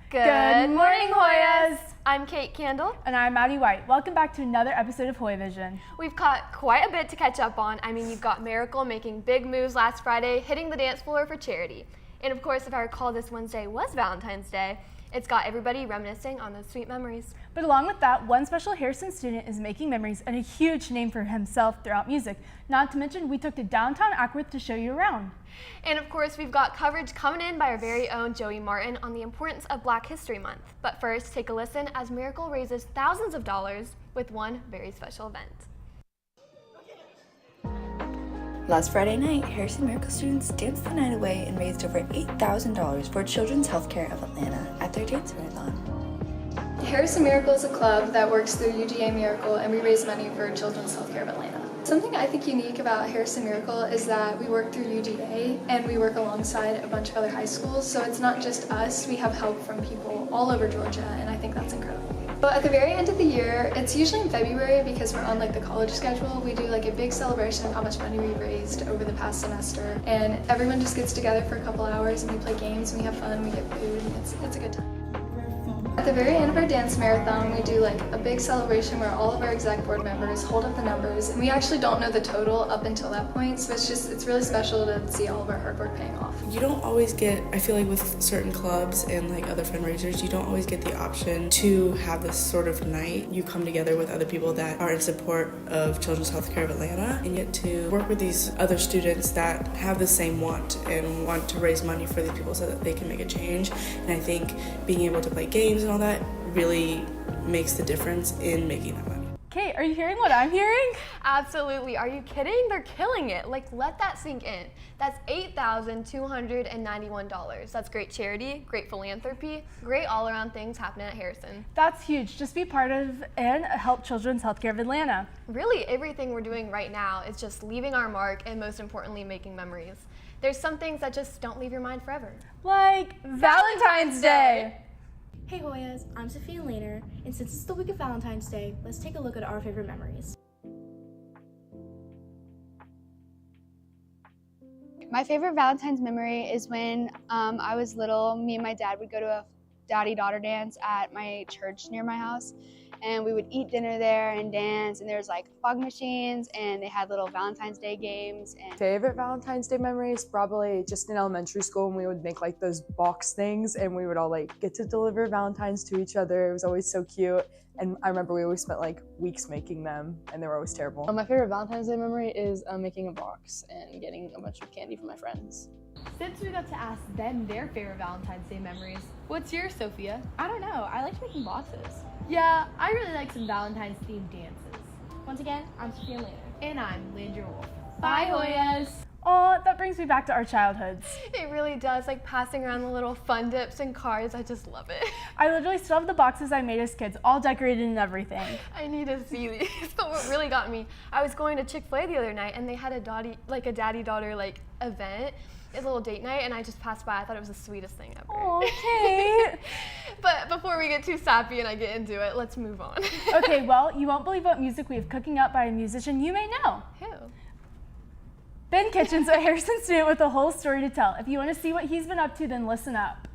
Good morning, Hoyas! I'm Kate Candle. And I'm Maddie White. Welcome back to another episode of HoyaVision. We've got quite a bit to catch up on. I mean, you've got Miracle making big moves last Friday, hitting the dance floor for charity. And of course, if I recall, this Wednesday was Valentine's Day. It's got everybody reminiscing on those sweet memories. But along with that, one special Harrison student is making memories and a huge name for himself throughout music. Not to mention, we took to downtown Acworth to show you around. And of course, we've got coverage coming in by our very own Joey Martin on the importance of Black History Month. But first, take a listen as Miracle raises thousands of dollars with one very special event. Last Friday night, Harrison Miracle students danced the night away and raised over $8,000 for Children's Healthcare of Atlanta at their dance marathon. Harrison Miracle is a club that works through UGA Miracle, and we raise money for Children's Healthcare of Atlanta. Something I think unique about Harrison Miracle is that we work through UGA and we work alongside a bunch of other high schools, so it's not just us, we have help from people all over Georgia, and I think that's incredible. But at the very end of the year, it's usually in February because we're on like the college schedule, we do like a big celebration of how much money we raised over the past semester, and everyone just gets together for a couple hours and we play games and we have fun, we get food, and it's a good time. At the very end of our dance marathon, we do like a big celebration where all of our exec board members hold up the numbers, and we actually don't know the total up until that point, so it's really special to see all of our hard work paying off. You don't always get, I feel like with certain clubs and like other fundraisers, you don't always get the option to have this sort of night. You come together with other people that are in support of Children's Healthcare of Atlanta and get to work with these other students that have the same want and want to raise money for these people so that they can make a change. And I think being able to play games and all that really makes the difference in making that money. Kate, are you hearing what I'm hearing? Absolutely. Are you kidding? They're killing it. Like, let that sink in. That's $8,291. That's great charity, great philanthropy, great all-around things happening at Harrison. That's huge. Just be part of and help Children's Healthcare of Atlanta. Really, everything we're doing right now is just leaving our mark and most importantly, making memories. There's some things that just don't leave your mind forever. Like Valentine's Day. Hey Hoyas, I'm Sophia Lehner, and since it's the week of Valentine's Day, let's take a look at our favorite memories. My favorite Valentine's memory is when I was little. Me and my dad would go to a daddy-daughter dance at my church near my house, and we would eat dinner there and dance, and there's like fog machines, and they had little Valentine's Day games. And favorite Valentine's Day memories, probably just in elementary school when we would make like those box things and we would all like get to deliver Valentines to each other. It was always so cute, and I remember we always spent like weeks making them and they were always terrible. My favorite Valentine's Day memory is making a box and getting a bunch of candy from my friends. Since we got to ask them their favorite Valentine's Day memories, what's yours, Sophia? I don't know, I liked making boxes. Yeah, I really like some Valentine's themed dances. Once again, I'm Sophia Lehner. And I'm Landra Wolf. Bye, Hoyas! Oh, that brings me back to our childhoods. It really does, like passing around the little fun dips and cards. I just love it. I literally still have the boxes I made as kids, all decorated and everything. I need to see these. But what really got me, I was going to Chick-fil-A the other night and they had a daddy-daughter like event. a little date night, and I just passed by. I thought it was the sweetest thing ever. Oh, Kate. But before we get too sappy and I get into it, let's move on. Okay, well, you won't believe what music we have cooking up by a musician you may know. Who? Ben Kitchen's a Harrison student with a whole story to tell. If you want to see what he's been up to, then listen up.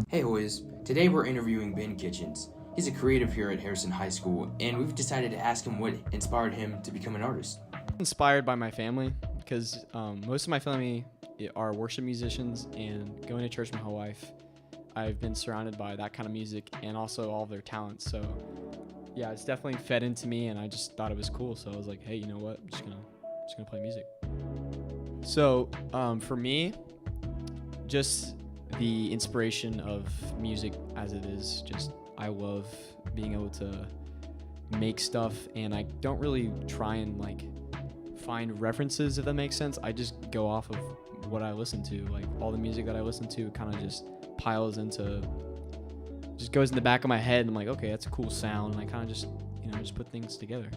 Hey Hoyas, today we're interviewing Ben Kitchens. He's a creative here at Harrison High School, and we've decided to ask him what inspired him to become an artist. Inspired by my family, because most of my family are worship musicians, and going to church my whole life, I've been surrounded by that kind of music and also all of their talents. So yeah, it's definitely fed into me, and I just thought it was cool. So I was like, hey, you know what? I'm just gonna play music. So for me, just the inspiration of music as it is, just I love being able to make stuff, and I don't really try and like find references, if that makes sense. I just go off of what I listen to. Like all the music that I listen to kind of just piles into, just goes in the back of my head, and I'm like, okay, that's a cool sound, and I kind of just, just put things together.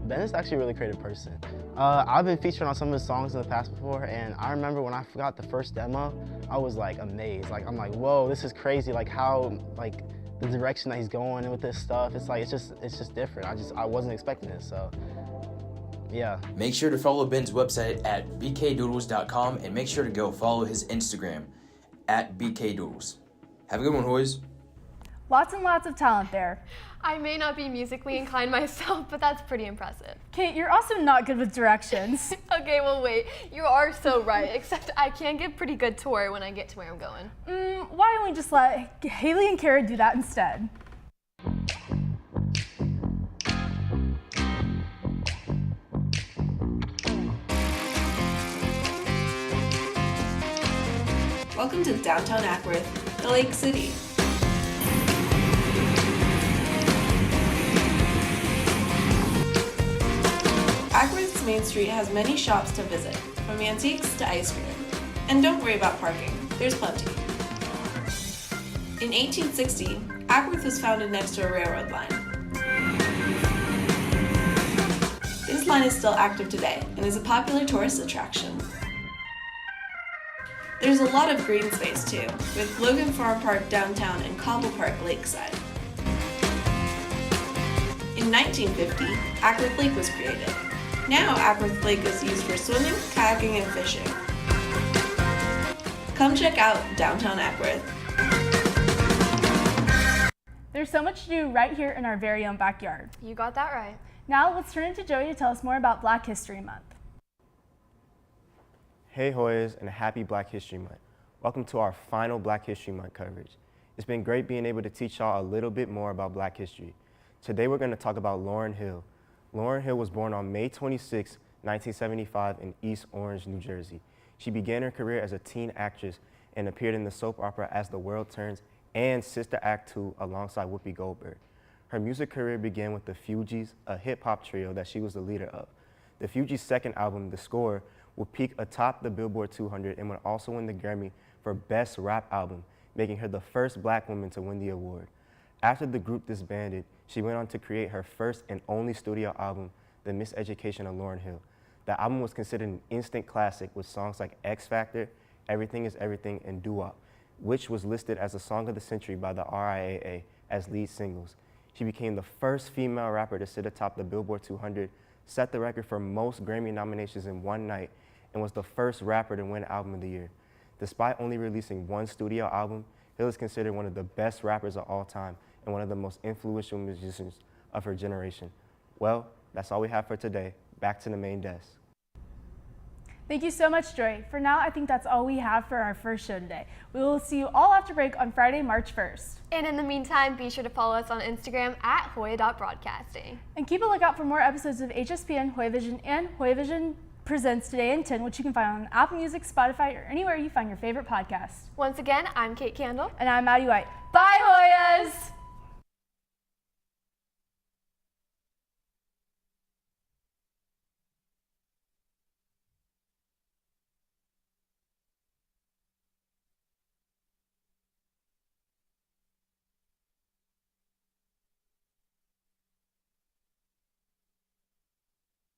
Ben is actually a really creative person. I've been featured on some of his songs in the past before, and I remember when I got the first demo, I was like amazed. Like I'm like, whoa, this is crazy. Like how, like the direction that he's going with this stuff. It's like it's just different. I wasn't expecting it. So yeah. Make sure to follow Ben's website at bkdoodles.com, and make sure to go follow his Instagram at bkdoodles. Have a good one, Hoys. Lots and lots of talent there. I may not be musically inclined myself, but that's pretty impressive. Kate, you're also not good with directions. Okay, well wait, you are so right, except I can give pretty good tour when I get to where I'm going. Why don't we just let Haley and Kara do that instead? Welcome to downtown Ackworth, the Lake City. Ackworth's Main Street has many shops to visit, from antiques to ice cream. And don't worry about parking, there's plenty. In 1860, Ackworth was founded next to a railroad line. This line is still active today and is a popular tourist attraction. There's a lot of green space too, with Logan Farm Park downtown and Cobble Park lakeside. In 1950, Ackworth Lake was created. Now Ackworth Lake is used for swimming, kayaking, and fishing. Come check out downtown Ackworth. There's so much to do right here in our very own backyard. You got that right. Now let's turn it to Joey to tell us more about Black History Month. Hey Hoyas, and happy Black History Month. Welcome to our final Black History Month coverage. It's been great being able to teach y'all a little bit more about Black history. Today we're going to talk about Lauryn Hill. Lauryn Hill was born on May 26, 1975 in East Orange, New Jersey. She began her career as a teen actress and appeared in the soap opera As the World Turns and Sister Act 2 alongside Whoopi Goldberg. Her music career began with the Fugees, a hip-hop trio that she was the leader of. The Fugees' second album, The Score, would peak atop the Billboard 200 and would also win the Grammy for Best Rap Album, making her the first Black woman to win the award. After the group disbanded, she went on to create her first and only studio album, The Miseducation of Lauryn Hill. The album was considered an instant classic with songs like X Factor, Everything is Everything, and Doo-Wop, which was listed as a Song of the Century by the RIAA as lead singles. She became the first female rapper to sit atop the Billboard 200, set the record for most Grammy nominations in one night, and was the first rapper to win Album of the Year. Despite only releasing one studio album, Hill is considered one of the best rappers of all time and one of the most influential musicians of her generation. Well, that's all we have for today. Back to the main desk. Thank you so much, Joy. For now, I think that's all we have for our first show today. We will see you all after break on Friday, March 1st. And in the meantime, be sure to follow us on Instagram at Hoya.broadcasting. And keep a lookout for more episodes of HSPN, HoyaVision, and HoyaVision Presents Today in 10, which you can find on Apple Music, Spotify, or anywhere you find your favorite podcasts. Once again, I'm Kate Candle. And I'm Maddie White. Bye, Hoyas!